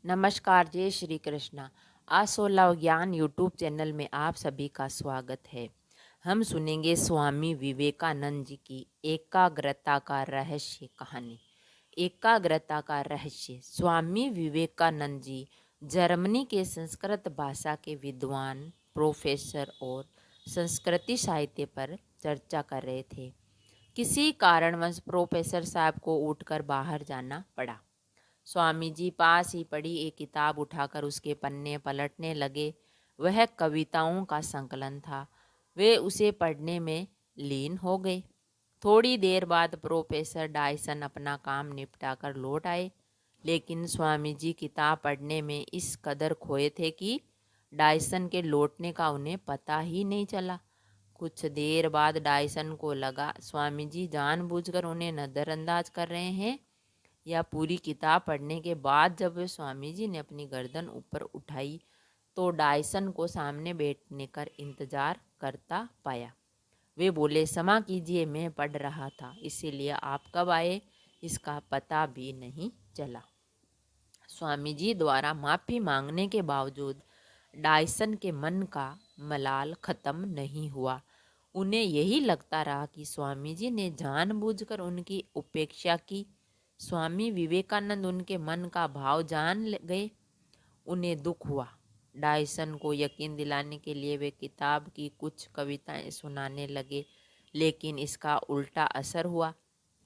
नमस्कार, जय श्री कृष्णा। आज 16 ज्ञान यूट्यूब चैनल में आप सभी का स्वागत है। हम सुनेंगे स्वामी विवेकानंद जी की एकाग्रता का रहस्य कहानी। एकाग्रता का रहस्य। स्वामी विवेकानंद जी जर्मनी के संस्कृत भाषा के विद्वान, प्रोफेसर और संस्कृति साहित्य पर चर्चा कर रहे थे। किसी कारणवश प्रोफेसर साहब को उठकर बाहर जाना पड़ा। स्वामी जी पास ही पड़ी एक किताब उठाकर उसके पन्ने पलटने लगे। वह कविताओं का संकलन था। वे उसे पढ़ने में लीन हो गए। थोड़ी देर बाद प्रोफेसर डायसन अपना काम निपटाकर लौट आए, लेकिन स्वामी जी किताब पढ़ने में इस कदर खोए थे कि डायसन के लौटने का उन्हें पता ही नहीं चला। कुछ देर बाद डायसन को लगा स्वामी जी जानबूझकर उन्हें नज़रअंदाज कर रहे हैं, या पूरी किताब पढ़ने के बाद जब स्वामी जी ने अपनी गर्दन ऊपर उठाई तो डायसन को सामने बैठने कर इंतजार करता पाया। वे बोले, क्षमा कीजिए, मैं पढ़ रहा था, इसीलिए आप कब आए इसका पता भी नहीं चला। स्वामी जी द्वारा माफ़ी मांगने के बावजूद डायसन के मन का मलाल खत्म नहीं हुआ। उन्हें यही लगता रहा कि स्वामी जी ने जानबूझकर उनकी उपेक्षा की। स्वामी विवेकानंद उनके मन का भाव जान गए। उन्हें दुख हुआ। डायसन को यकीन दिलाने के लिए वे किताब की कुछ कविताएं सुनाने लगे, लेकिन इसका उल्टा असर हुआ।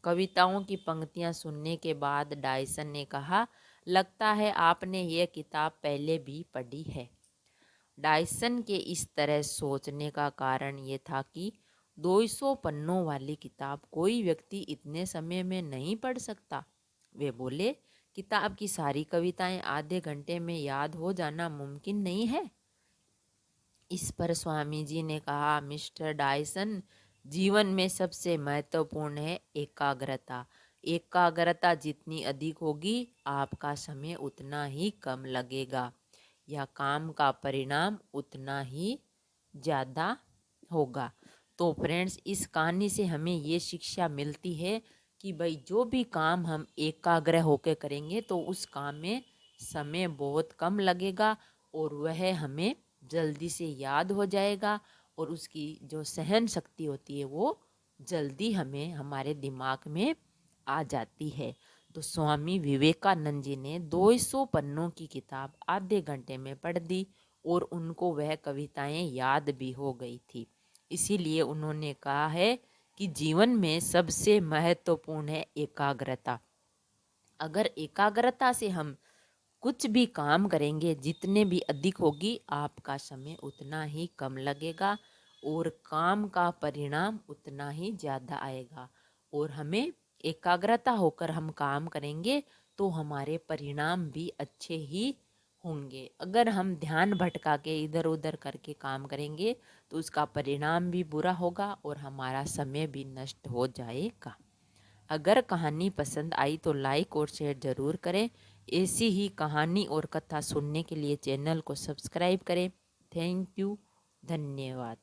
कविताओं की पंक्तियां सुनने के बाद डायसन ने कहा, लगता है आपने यह किताब पहले भी पढ़ी है। डायसन के इस तरह सोचने का कारण ये था कि 200 पन्नों वाली किताब कोई व्यक्ति इतने समय में नहीं पढ़ सकता। वे बोले, किताब की सारी कविताएं आधे घंटे में याद हो जाना मुमकिन नहीं है। इस पर स्वामी जी ने कहा, मिस्टर डायसन, जीवन में सबसे महत्वपूर्ण है एकाग्रता। एकाग्रता जितनी अधिक होगी आपका समय उतना ही कम लगेगा, या काम का परिणाम उतना ही ज़्यादा होगा। तो फ्रेंड्स, इस कहानी से हमें ये शिक्षा मिलती है कि भाई जो भी काम हम एकाग्र होकर करेंगे तो उस काम में समय बहुत कम लगेगा और वह हमें जल्दी से याद हो जाएगा, और उसकी जो सहन शक्ति होती है वो जल्दी हमें हमारे दिमाग में आ जाती है। तो स्वामी विवेकानंद जी ने 200 पन्नों की किताब आधे घंटे में पढ़ दी और उनको वह कविताएं याद भी हो गई थी। इसीलिए उन्होंने कहा है कि जीवन में सबसे महत्वपूर्ण है एकाग्रता। अगर एकाग्रता से हम कुछ भी काम करेंगे, जितने भी अधिक होगी आपका समय उतना ही कम लगेगा और काम का परिणाम उतना ही ज़्यादा आएगा। और हमें एकाग्रता होकर हम काम करेंगे तो हमारे परिणाम भी अच्छे ही होंगे। अगर हम ध्यान भटका के इधर उधर करके काम करेंगे तो उसका परिणाम भी बुरा होगा और हमारा समय भी नष्ट हो जाएगा। अगर कहानी पसंद आई तो लाइक और शेयर ज़रूर करें। ऐसी ही कहानी और कथा सुनने के लिए चैनल को सब्सक्राइब करें। Thank you. धन्यवाद।